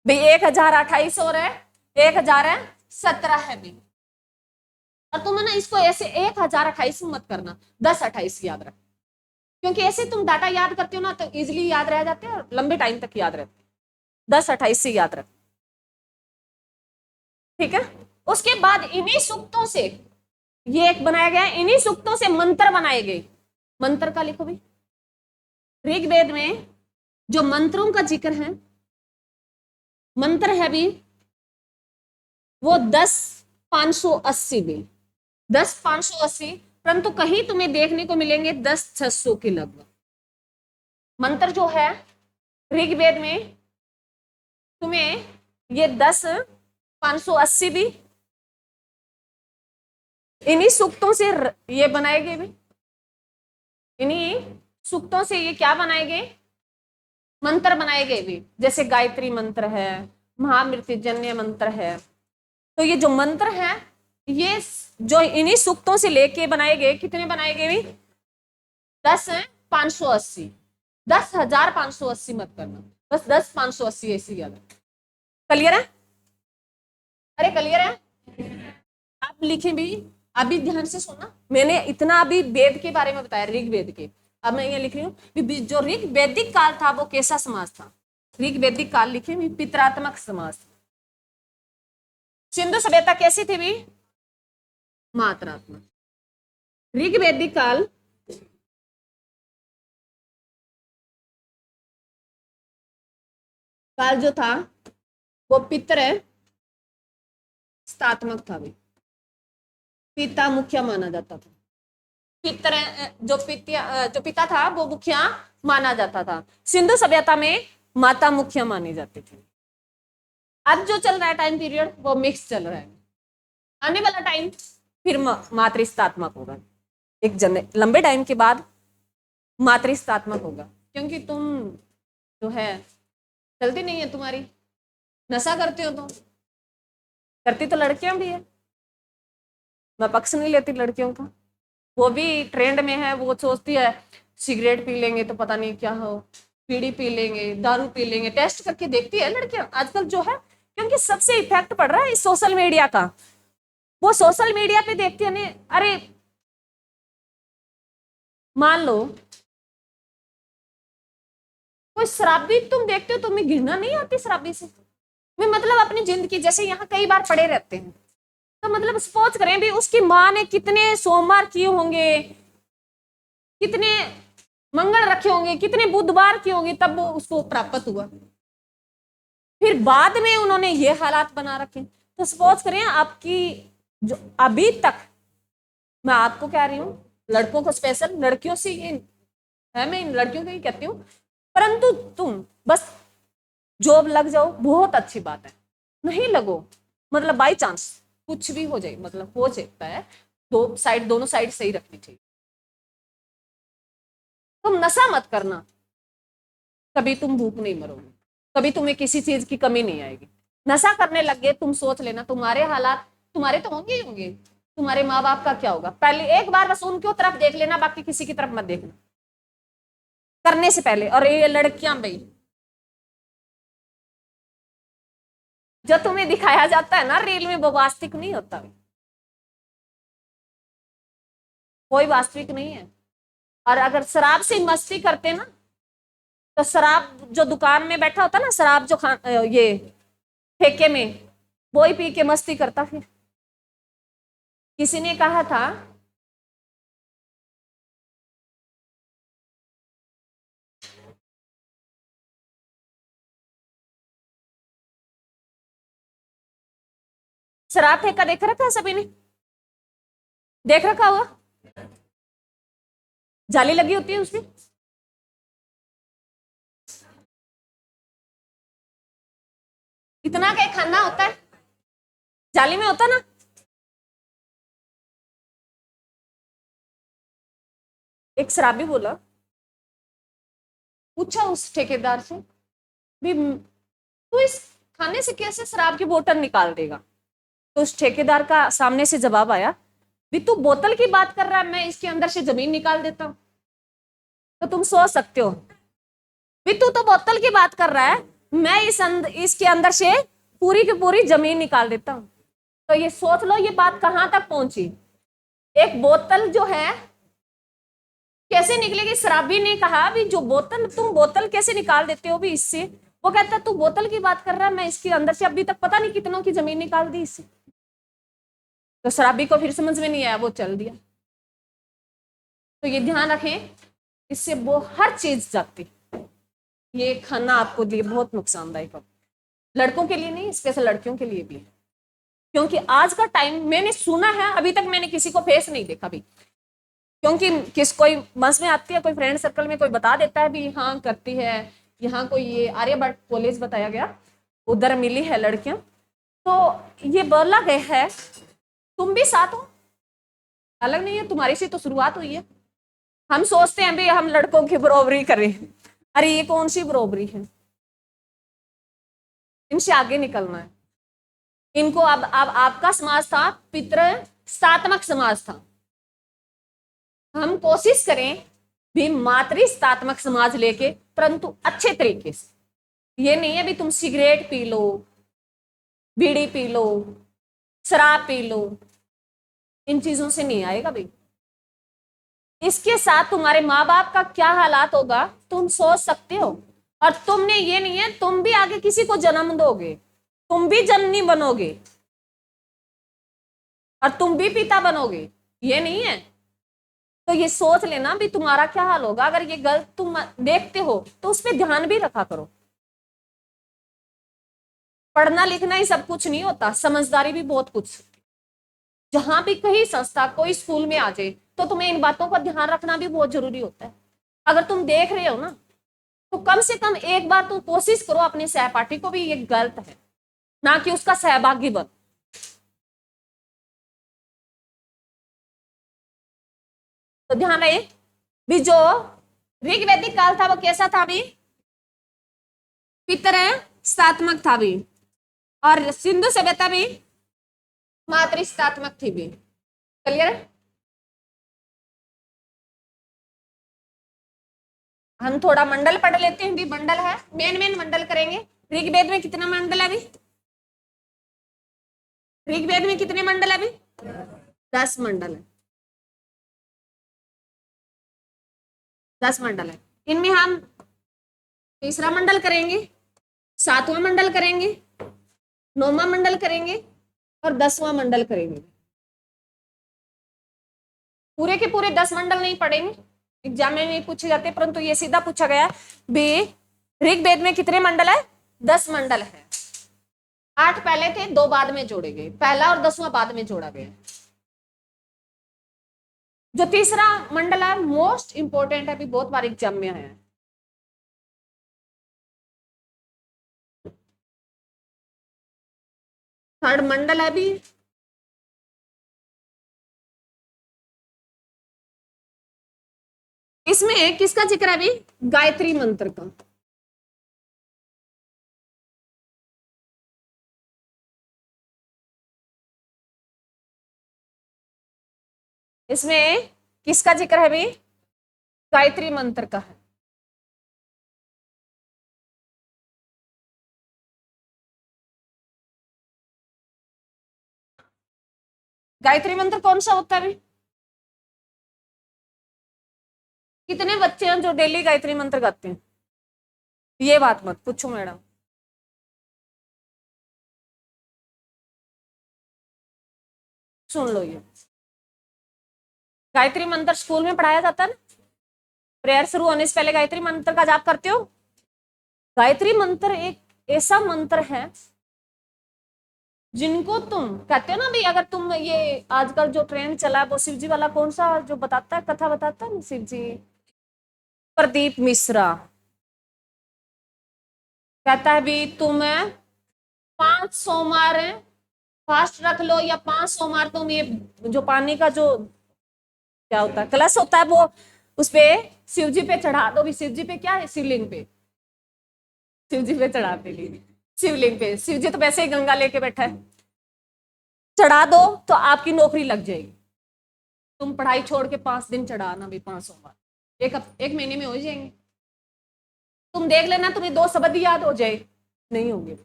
भाई। 1028 और है 1017 है भी, और तुम ना इसको ऐसे 1028 मत करना, 1028 याद रख, क्योंकि ऐसे तुम डाटा याद करते हो ना तो इजिली याद रह जाते हैं और लंबे टाइम तक याद रहते हैं। 1028 से याद रख, ठीक है। उसके बाद इन्हीं सूक्तों से ये एक बनाया गया, इन्हीं सूक्तों से मंत्र बनाए गए। मंत्र का लिखो भी, ऋग्वेद में जो मंत्रों का जिक्र है, मंत्र है भी वो 10,580 भी, 10,580, परंतु कहीं तुम्हें देखने को मिलेंगे 10,600 के लगभग मंत्र जो है ऋग्वेद में। तुम्हें ये 10,580 भी इन्हीं सूक्तों से ये बनाए गए भी, इन्हीं सूक्तों से ये क्या बनाए गए, मंत्र बनाए गए भी। जैसे गायत्री मंत्र है, महामृत्युंजय मंत्र है। तो ये जो मंत्र है ये जो इन्हीं सूक्तों से लेके बनाए गए, कितने बनाए गए भी 10,580, 10,580 मत करना, बस 10,580 ऐसी याद है। क्लियर है? अरे क्लियर है? आप लिखें भी, अभी ध्यान से सुनना, मैंने इतना अभी वेद के बारे में बताया, ऋग्वेद के। अब मैं ये लिख रही हूँ जो ऋग्वैदिक काल था वो कैसा समाज था। ऋग्वैदिक काल लिखे भी पितरात्मक समाज। सिंधु सभ्यता कैसी थी भी, मात्रात्मक। ऋग्वैदिक काल जो था वो पितृ स्थात्मक था भी, पिता मुखिया माना जाता था। पितर जो पिता था वो मुखिया माना जाता था। सिंधु सभ्यता में माता मुखिया मानी जाती थी। अब जो चल रहा है टाइम पीरियड वो मिक्स चल रहा है। आने वाला टाइम फिर मातृस्थात्मक होगा, एक लंबे टाइम के बाद मातृस्थात्मक होगा, क्योंकि तुम जो है चलती नहीं है, तुम्हारी नशा करते हो, तुम करती तो लड़कियां भी है, मैं पक्ष नहीं लेती लड़कियों का, वो भी ट्रेंड में है। वो सोचती है सिगरेट पी लेंगे तो पता नहीं क्या हो, बीड़ी पी लेंगे, दारू पी लेंगे, टेस्ट करके देखती है लड़कियां आजकल जो है, क्योंकि सबसे इफेक्ट पड़ रहा है इस सोशल मीडिया का। वो सोशल मीडिया पे देखती है नहीं, अरे मान लो कोई शराबी तुम देखते हो, तुम्हें घृणा नहीं आती शराबी से? मैं मतलब अपनी जिंदगी, जैसे यहाँ कई बार पड़े रहते हैं, तो मतलब सपोज करें भी उसकी माँ ने कितने सोमवार किए होंगे, कितने मंगल रखे होंगे, कितने बुधवार किए होंगे, तब वो उसको प्राप्त हुआ। फिर बाद में उन्होंने ये हालात बना रखे। तो सपोज करें आपकी जो अभी तक, मैं आपको कह रही हूँ लड़कों को स्पेशल, लड़कियों से ये है, मैं इन लड़कियों को ही कहती हूँ, परंतु तुम बस जॉब लग जाओ बहुत अच्छी बात है, नहीं लगो मतलब बाई चांस कुछ भी हो जाए, मतलब हो सकता है, दोनों साइड सही रखनी चाहिए। तुम नशा मत करना, कभी तुम भूख नहीं मरोगे, कभी तुम्हें किसी चीज की कमी नहीं आएगी। नशा करने लग गए, तुम सोच लेना तुम्हारे हालात, तुम्हारे तो होंगे ही होंगे, तुम्हारे माँ बाप का क्या होगा। पहले एक बार बस उनकी तरफ देख लेना, बाकी किसी की तरफ मत देखना करने से पहले। और ये लड़कियां भाई, जो तुम्हें दिखाया जाता है ना रील में, वो वास्तविक नहीं होता, कोई वास्तविक नहीं है। और अगर शराब से मस्ती करते ना, तो शराब जो दुकान में बैठा होता ना, शराब जो ये ठेके में, वो ही पी के मस्ती करता। फिर किसी ने कहा था, शराब ठेका देख रखा है सभी ने, देख रखा हुआ, जाली लगी होती है उसमें, इतना क्या खाना होता है, जाली में होता ना। एक शराबी बोला, पूछा उस ठेकेदार से भी, तू इस खाने से कैसे शराब की बोतल निकाल देगा। तो उस ठेकेदार का सामने से जवाब आया, भी तू बोतल की बात कर रहा है, मैं इसके अंदर से जमीन निकाल देता हूं। तो तुम सोच सकते हो, भी तू तो बोतल की बात कर रहा है, मैं इसके अंदर से पूरी की पूरी जमीन निकाल देता हूं। तो ये सोच लो ये बात कहां तक पहुंची। एक बोतल जो है कैसे निकलेगी। शराबी ने कहा भी जो बोतल, तुम बोतल कैसे निकाल देते हो भी इससे। वो कहता तू बोतल की बात कर रहा है, मैं इसके अंदर से अभी तक पता नहीं कितनों की जमीन निकाल दी इससे। तो शराबी को फिर समझ में नहीं आया, वो चल दिया। तो ये ध्यान रखें, इससे वो हर चीज जाती, ये खाना आपको लिए बहुत नुकसानदायक है, लड़कों के लिए नहीं, स्पेशल लड़कियों के लिए भी। क्योंकि आज का टाइम मैंने सुना है, अभी तक मैंने किसी को फेस नहीं देखा भी, क्योंकि कोई बस में आती है, कोई फ्रेंड सर्कल में कोई बता देता है भी हाँ करती है, यहाँ कोई ये आर्यभट्ट कॉलेज बताया गया, उधर मिली है लड़कियां, तो ये बोला गया है तुम भी साथ हो, अलग नहीं है, तुम्हारी से तो शुरुआत हुई है। हम सोचते हैं भी हम लड़कों की बराबरी करें, अरे ये कौन सी बराबरी है, इनसे आगे निकलना है इनको। अब आपका समाज था पितृत्वात्मक समाज था, हम कोशिश करें भी मातृत्वात्मक समाज लेके, परंतु अच्छे तरीके से। ये नहीं है भी तुम सिगरेट पी लो, बीड़ी पी लो, शराब पी लो, इन चीजों से नहीं आएगा भाई। इसके साथ तुम्हारे माँ बाप का क्या हालात होगा तुम सोच सकते हो। और तुमने ये नहीं है तुम भी आगे किसी को जन्म दोगे, तुम भी जननी बनोगे और तुम भी पिता बनोगे, ये नहीं है। तो ये सोच लेना भी तुम्हारा क्या हाल होगा। अगर ये गलत तुम देखते हो तो उस पर ध्यान भी रखा करो। पढ़ना लिखना ही सब कुछ नहीं होता, समझदारी भी बहुत कुछ। जहां भी कहीं संस्था कोई स्कूल में आ जाए तो तुम्हें इन बातों का ध्यान रखना भी बहुत जरूरी होता है। अगर तुम देख रहे हो ना, तो कम से कम एक बार तुम कोशिश करो अपने सहपाठी को भी ये गलत है, ना कि उसका सहभागी बन। तो ध्यान रहे भी, जो ऋग्वैदिक काल था वो कैसा था भी, पितृत्वात्मक था भी, और सिंधु सभ्यता भी मातृत्वात्मक थी भी। क्लियर। हम थोड़ा मंडल पढ़ लेते हैं भी, मंडल है, मेन मंडल करेंगे। ऋग्वेद में कितना मंडल है अभी, ऋग्वेद में कितने मंडल है अभी, 10 मंडल है, 10 मंडल है। इनमें हम तीसरा मंडल करेंगे, 7वां मंडल करेंगे, 9वां मंडल करेंगे और 10वां मंडल करेंगे। पूरे के पूरे 10 मंडल नहीं पढ़ेंगे, एग्जाम में नहीं पूछे जाते, परंतु ये सीधा पूछा गया भी ऋग्वेद में कितने मंडल है, 10 मंडल है। 8 पहले थे, 2 बाद में जोड़े गए, पहला और 10वां बाद में जोड़ा गया। जो तीसरा मंडल है मोस्ट इंपोर्टेंट है, भी बहुत बार एग्जाम में है। थर्ड मंडल है भी, इसमें किसका जिक्र है भी? गायत्री मंत्र का। इसमें किसका जिक्र है भी? गायत्री मंत्र का है। गायत्री मंत्र कौन सा होता है भी? कितने बच्चे हैं जो डेली गायत्री मंत्र गाते हैं? ये बात मत पूछो मैडम। सुन लो, ये गायत्री मंत्र स्कूल में पढ़ाया जाता है ना, प्रेयर शुरू होने से पहले गायत्री मंत्र का जाप करते हो। गायत्री मंत्र एक ऐसा मंत्र है जिनको तुम कहते हो ना भी, अगर तुम ये आजकल जो ट्रेंड चला है वो शिव जी वाला, कौन सा जो बताता है, कथा बताता है ना शिव जी, प्रदीप मिश्रा कहता है भी तुम 5 सोमवार फास्ट रख लो, या 5 सोमवार तुम ये जो पानी का जो क्या होता है कलश होता है वो उस पे शिव जी पे चढ़ा दो भी। शिव जी पे क्या है? शिवलिंग पे, शिव जी पे चढ़ाते लिए शिवलिंग पे। शिव जी तो वैसे ही गंगा लेके बैठा है, चढ़ा दो तो आपकी नौकरी लग जाएगी। तुम पढ़ाई छोड़ के 5 दिन चढ़ाना भी, 5 सोमवार एक महीने में हो जाएंगे। तुम देख लेना तुम्हें 2 शब्द याद हो जाए, नहीं होंगे।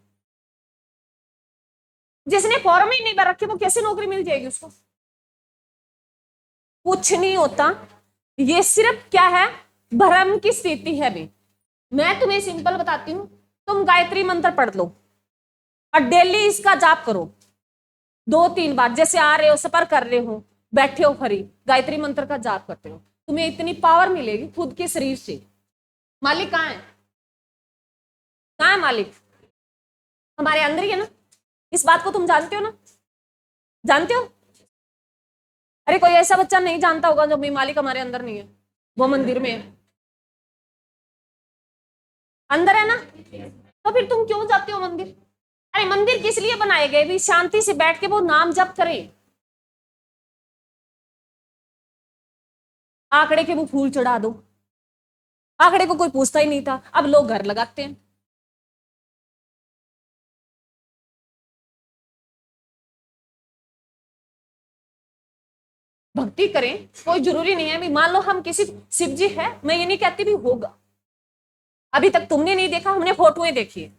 जिसने फॉर्म ही नहीं भर रखे वो कैसे नौकरी मिल जाएगी उसको? कुछ नहीं होता, ये सिर्फ क्या है, भ्रम की स्थिति है भी। मैं तुम्हें सिंपल बताती हूँ, तुम गायत्री मंत्र पढ़ लो और डेली इसका जाप करो 2-3 बार, जैसे आ रहे हो, सफर कर रहे हो, बैठे हो खरी, गायत्री मंत्र का जाप करते हो, तुम्हें इतनी पावर मिलेगी खुद के शरीर से। मालिक कहाँ है? कहाँ है मालिक? हमारे अंदर ही है ना। इस बात को तुम जानते हो ना? जानते हो? अरे कोई ऐसा बच्चा नहीं जानता होगा जो भी मालिक हमारे अंदर नहीं है, वो मंदिर में है, अंदर है ना। तो फिर तुम क्यों जाते हो मंदिर? अरे मंदिर किस लिए बनाए गए भी? शांति से बैठ के वो नाम जप करें। आंकड़े के वो फूल चढ़ा दो, आंकड़े को कोई पूछता ही नहीं था, अब लोग घर लगाते हैं। भक्ति करें, कोई जरूरी नहीं है भी। मान लो हम किसी शिव जी है, मैं ये नहीं कहती भी होगा, अभी तक तुमने नहीं देखा, हमने फोटोएं देखी है।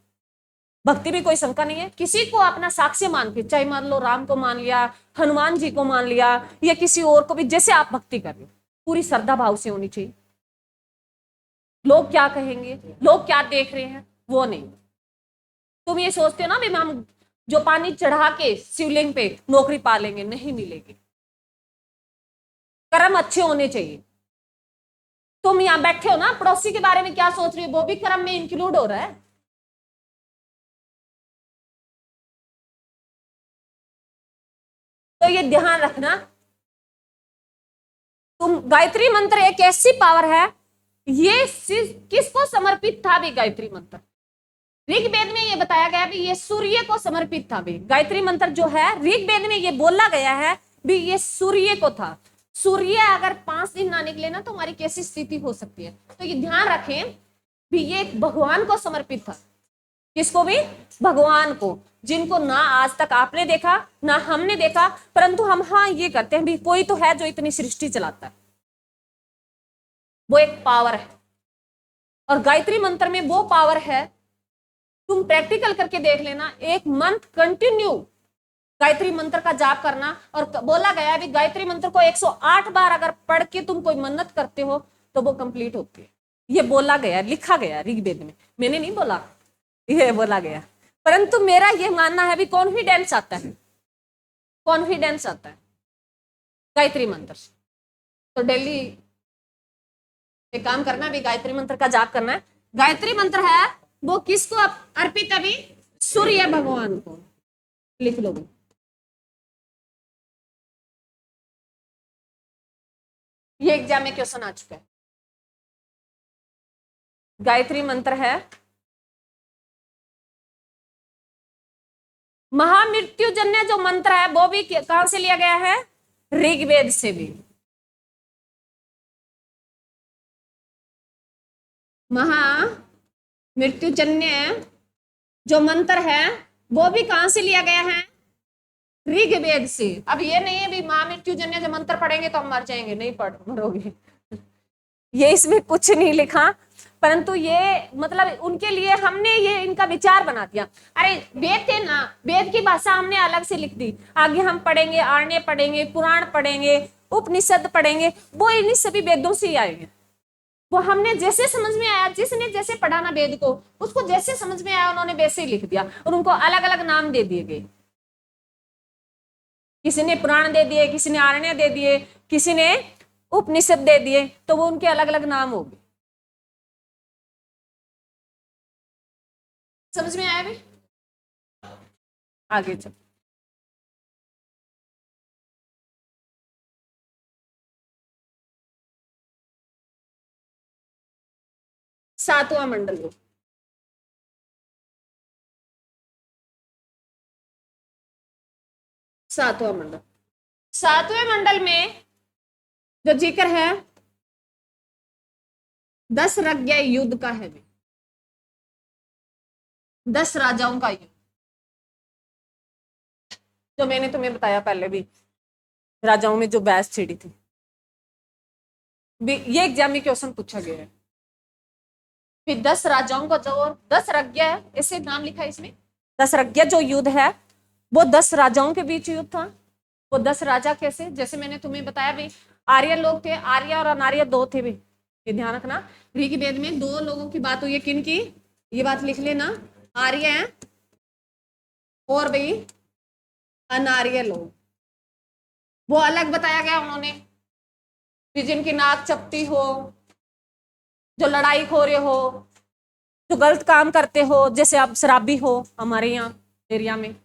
भक्ति भी कोई शंका नहीं है, किसी को अपना साक्ष्य मान के, चाहे मान लो राम को मान लिया, हनुमान जी को मान लिया, या किसी और को भी, जैसे आप भक्ति कर रहे हो पूरी श्रद्धा भाव से होनी चाहिए। लोग क्या कहेंगे, लोग क्या देख रहे हैं, वो नहीं। तुम ये सोचते हो ना भी हम जो पानी चढ़ा के शिवलिंग पे नौकरी पा लेंगे, नहीं मिलेगी। कर्म अच्छे होने चाहिए। तुम यहां बैठे हो ना, पड़ोसी के बारे में क्या सोच रही हो, वो भी कर्म में इंक्लूड हो रहा है। तो ये ध्यान रखना। तुम गायत्री मंत्र एक ऐसी पावर है, ये किसको समर्पित था भी? गायत्री मंत्र ऋग्वेद में ये बताया गया भी, ये सूर्य को समर्पित था भी। गायत्री मंत्र जो है ऋग्वेद में ये बोला गया है भी, ये सूर्य को था। सूर्य अगर 5 दिन ना निकले ना तो हमारी कैसी स्थिति हो सकती है। तो ये ध्यान रखें भी, ये भगवान को समर्पित था। किसको भी? भगवान को, जिनको ना आज तक आपने देखा ना हमने देखा, परंतु हम हाँ ये करते हैं भी, कोई तो है जो इतनी सृष्टि चलाता है, वो एक पावर है। और गायत्री मंत्र में वो पावर है, तुम प्रैक्टिकल करके देख लेना, 1 मंथ कंटिन्यू गायत्री मंत्र का जाप करना। और बोला गया है भी गायत्री मंत्र को 108 बार अगर पढ़ के तुम कोई मन्नत करते हो तो वो कंप्लीट होती है। ये बोला गया, लिखा गया ऋग्वेद में, मैंने नहीं बोला, ये बोला गया। परंतु मेरा ये मानना है भी, कॉन्फिडेंस आता है, कॉन्फिडेंस आता है गायत्री मंत्र से। तो डेली एक काम करना भी, गायत्री मंत्र का जाप करना है। गायत्री मंत्र है वो किसको अर्पित है? अभी सूर्य भगवान को। लिख लो। ये एग्जाम में क्वेश्चन आ चुका है। गायत्री मंत्र है। महामृत्युजन्य जो मंत्र है वो भी कहां से लिया गया है? ऋग्वेद से भी। महामृत्युजन्य जो मंत्र है वो भी कहां से लिया गया है? ऋग्वेद से। अब ये नहीं है भी महामृत्युजन्य जो मंत्र पढ़ेंगे तो हम मर जाएंगे, नहीं पढ़ मरोगे। ये इसमें कुछ नहीं लिखा, परंतु ये मतलब उनके लिए हमने ये इनका विचार बना दिया। अरे वेद थे ना, वेद की भाषा हमने अलग से लिख दी। आगे हम पढ़ेंगे, आर्ण्य पढ़ेंगे, पुराण पढ़ेंगे, उपनिषद पढ़ेंगे, वो इन सभी वेदों से ही आएंगे। वो हमने जैसे समझ में आया, जिसने जैसे पढ़ा ना वेद को, उसको जैसे समझ में आया उन्होंने वैसे ही लिख दिया, और उनको अलग अलग नाम दे दिए गए। किसी ने पुराण दे दिए, किसी ने आरण्य दे दिए, किसी ने उपनिषद दे दिए, तो वो उनके अलग अलग नाम हो गए। समझ में आया भी? आगे चल। सातवां मंडल लो। सातवां मंडल। सातवें मंडल में जो जिक्र है 10 रज्ञ युद्ध का है भी। 10 राजाओं का युद्ध, जो मैंने तुम्हें बताया पहले भी, राजाओं में जो बहस छिड़ी थी। ये एग्जाम में क्वेश्चन पूछा गया है। फिर 10 राजाओं का जो 10 रज्ञ है, ऐसे नाम लिखा है इसमें। 10 रज्ञ जो युद्ध है वो 10 राजाओं के बीच युद्ध था। वो 10 राजा कैसे? जैसे मैंने तुम्हें बताया भी, आर्य लोग थे, आर्य और अनार्य दो थे भी, ये ध्यान रखना। ऋग्वेद में 2 लोगों की बात हुई है। किन की? ये बात लिख लेना, आर्य है और भाई अनार्य लोग। वो अलग बताया गया उन्होंने, जिनकी नाक चपटी हो, जो लड़ाई खोरे हो, जो गलत काम करते हो, जैसे आप शराबी हो हमारे यहाँ एरिया में,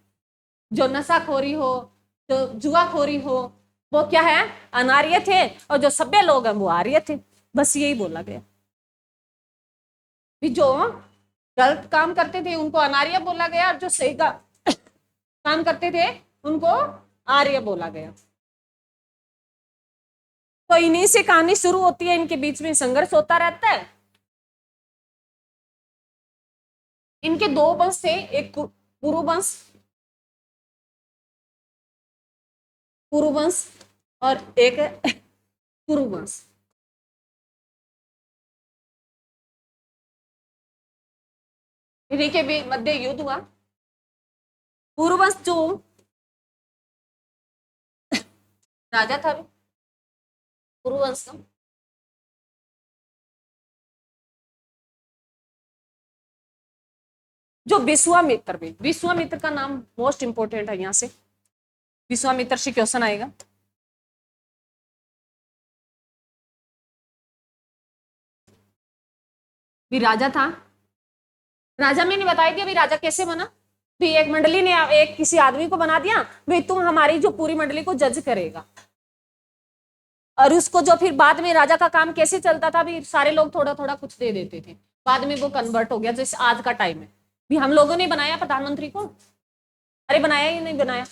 जो नशाखोरी हो, जो जुआखोरी हो, वो क्या है? अनार्य थे। और जो सभ्य लोग हैं वो आर्य थे। बस यही बोला गया। जो गलत काम करते थे उनको अनार्य बोला गया, और जो सही काम करते थे उनको आर्य बोला गया। तो इन्हीं से कहानी शुरू होती है, इनके बीच में संघर्ष होता रहता है। इनके 2 वंश थे, एक पुरुवंश, पुरुवंश और एक कुरुवंश। इन्हीं के भी मध्य युद्ध हुआ। पुरुवंश जो राजा था पुरुवंश का, जो विश्वामित्र, भी विश्वामित्र का नाम मोस्ट इंपोर्टेंट है। यहां से विश्वामित्र से क्वेश्चन आएगा। भी राजा था। राजा मैंने बताई दिया भी राजा कैसे बना। भी एक मंडली ने एक किसी आदमी को बना दिया, भाई तुम हमारी जो पूरी मंडली को जज करेगा। और उसको जो फिर बाद में राजा का काम कैसे चलता था, भी सारे लोग थोड़ा थोड़ा कुछ दे देते थे। बाद में वो कन्वर्ट हो गया, जैसे आज का टाइम है। भी हम लोगों ने बनाया प्रधानमंत्री को, अरे बनाया ही नहीं बनाया।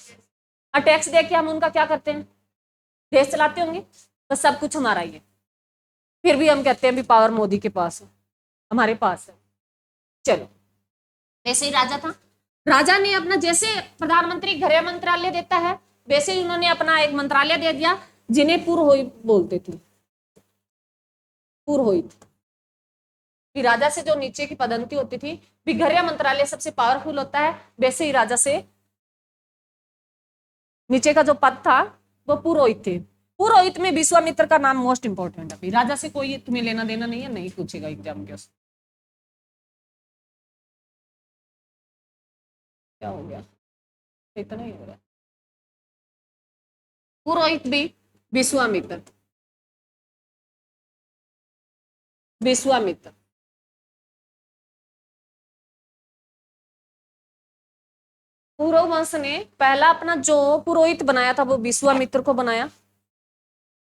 और टैक्स दे के हम उनका क्या करते हैं? देश चलाते होंगे, बस सब कुछ हमारा ही है। फिर भी हम कहते हैं भी पावर मोदी के पास है, हमारे पास है। चलो, वैसे ही राजा था। राजा ने अपना, जैसे प्रधानमंत्री गृह मंत्रालय देता है, वैसे ही उन्होंने अपना एक मंत्रालय दे दिया, जिन्हें पुरोहित बोलते थे। पुरोहित भी राजा से जो नीचे की पदोन्नति होती थी, भी गृह मंत्रालय सबसे पावरफुल होता है, वैसे ही राजा से नीचे का जो पद था वो पुरोहित थे। पुरोहित में विश्वामित्र का नाम मोस्ट इंपोर्टेंट है। राजा से कोई तुम्हें लेना देना नहीं है, नहीं पूछेगा एग्जाम के उससे। क्या हो गया? इतना ही हो रहा है। पुरोहित भी विश्वामित्र, विश्वामित्र पुरु वंश ने पहला अपना जो पुरोहित बनाया था वो विश्वामित्र को बनाया,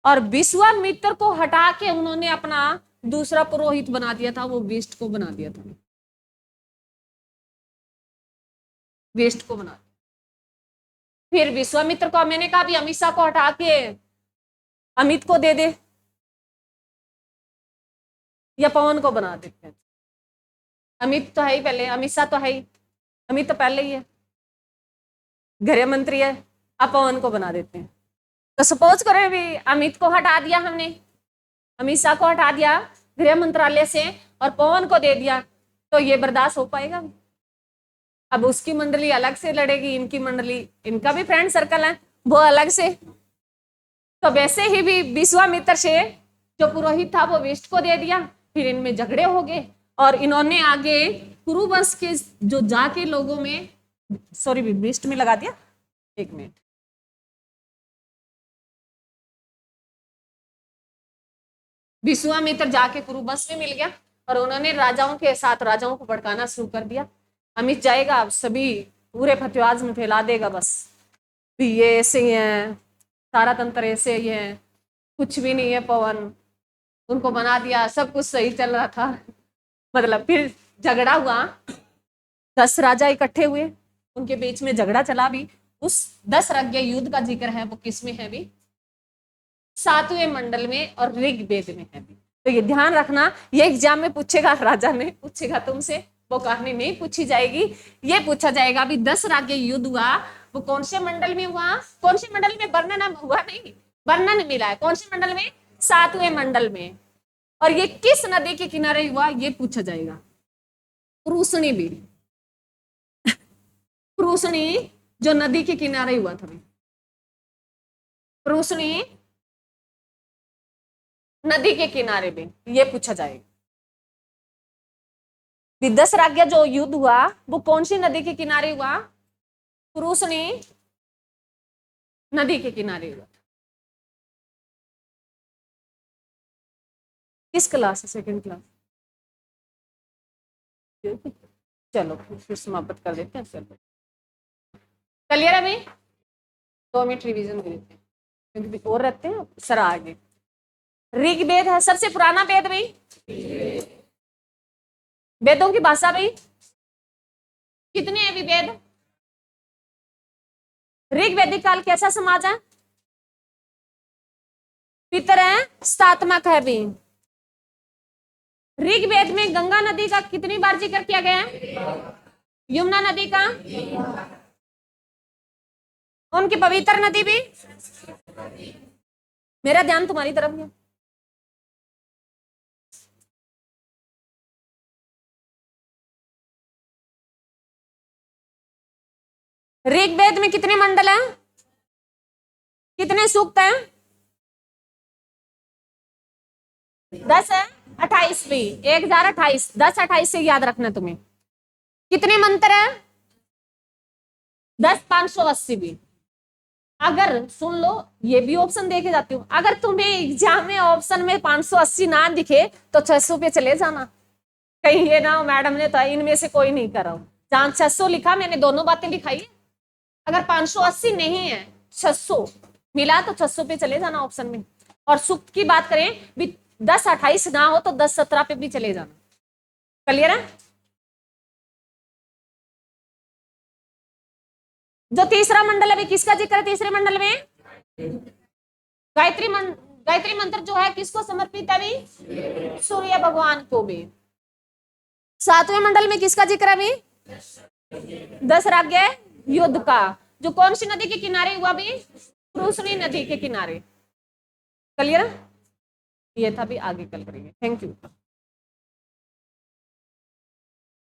और विश्वामित्र को हटा के उन्होंने अपना दूसरा पुरोहित बना दिया था, वो वेस्ट को बना दिया था, वेस्ट को बना दिया। फिर विश्वामित्र को मैंने कहा भी अमित शाह को हटा के अमित को दे दे या पवन को बना देते हैं। अमित तो है ही पहले, अमित शाह तो है ही, अमित तो पहले ही है, गृह मंत्री है, अब पवन को बना देते हैं। तो सपोज करें भी अमित को हटा दिया हमने, अमित शाह को हटा दिया गृह मंत्रालय से और पवन को दे दिया, तो ये बर्दाश्त हो पाएगा? अब उसकी मंडली अलग से लड़ेगी, इनकी मंडली, इनका भी फ्रेंड सर्कल है वो अलग से। तो वैसे ही भी विश्वामित्र से जो पुरोहित था वो वेस्ट को दे दिया, फिर इनमें झगड़े हो गए और इन्होंने आगे कुरु वंश के जो जाके लोगों में, सॉरी वेस्ट में लगा दिया, एक मिनट, विश्वामित्र जाके कुरु वंश में मिल गया और उन्होंने राजाओं के साथ राजाओं को भड़काना शुरू कर दिया। अमित जाएगा सभी पूरे फतवाज में फैला देगा, बस भी ये ऐसे ही है, सारा तंत्र ऐसे ही है, कुछ भी नहीं है पवन, उनको बना दिया, सब कुछ सही चल रहा था। मतलब फिर झगड़ा हुआ, 10 राजा इकट्ठे हुए, उनके बीच में झगड़ा चला भी। उस 10 राज्य युद्ध का जिक्र है वो किस में है भी? 7वें मंडल में और ऋग्वेद में है भी। तो ये ध्यान रखना, ये एग्जाम में पूछेगा, राजा ने पूछेगा तुमसे, वो कहानी नहीं पूछी जाएगी, ये पूछा जाएगा भी 10 राज्य युद्ध हुआ वो कौन से मंडल में हुआ, कौन से मंडल में वर्णन हुआ, नहीं वर्णन मिला है, कौन से मंडल में? 7वें मंडल में। और ये किस नदी के किनारे हुआ ये पूछा जाएगा। प्रूसणी भी, प्रूसणी जो नदी के किनारे हुआ था, प्रूसणी नदी के किनारे में ये पूछा जाएगा। 10 राज्य जो युद्ध हुआ वो कौन सी नदी के किनारे हुआ? प्रूसणी नदी के किनारे हुआ। किस क्लास है? Second class. चलो फिर समाप्त कर देते हैं। चलो क्लियर है भाई? 2 मिनट रिवीजन दे देते हैं क्योंकि और रहते हैं सर आगे। ऋग्वेद है सबसे पुराना वेद भाई, वेदों की भाषा भाई कितने हैं वेद? ऋग्वैदिक काल कैसा समाज है? पितर है, सात्मक है भी। ऋग्वेद में गंगा नदी का कितनी बार जिक्र किया गया है? यमुना नदी का, उनकी पवित्र नदी भी। मेरा ध्यान तुम्हारी तरफ है। ऋग्वेद में कितने मंडल हैं? कितने सूक्त हैं? 10 है, 28 भी, 1028, 10 28 से याद रखना तुम्हें। कितने मंत्र हैं? 10 580 भी। अगर सुन लो, ये भी ऑप्शन देके जाती हूँ, अगर तुम्हें एग्जाम में ऑप्शन में 580 ना दिखे तो 600 पे चले जाना, कहीं ये ना मैडम ने तो इनमें से कोई नहीं करा। जहां 600 लिखा मैंने दोनों बातें लिखाई, अगर 580 नहीं है 600 मिला तो 600 पे चले जाना ऑप्शन में। और सूक्त की बात करें भी 10 28 ना हो तो 10 17 पे भी चले जाना। क्लियर है? जो तीसरा मंडल अभी किसका जिक्र है? तीसरे मंडल में गायत्री मंत्र जो है किसको समर्पित है अभी? सूर्य भगवान को भी। 7वें मंडल में किसका जिक्र है अभी? 10 राज्य युद्ध का, जो कौन सी नदी के किनारे हुआ भी? प्रूसणी नदी के किनारे। क्लियर? ये था भी, आगे कल करेंगे। Thank you.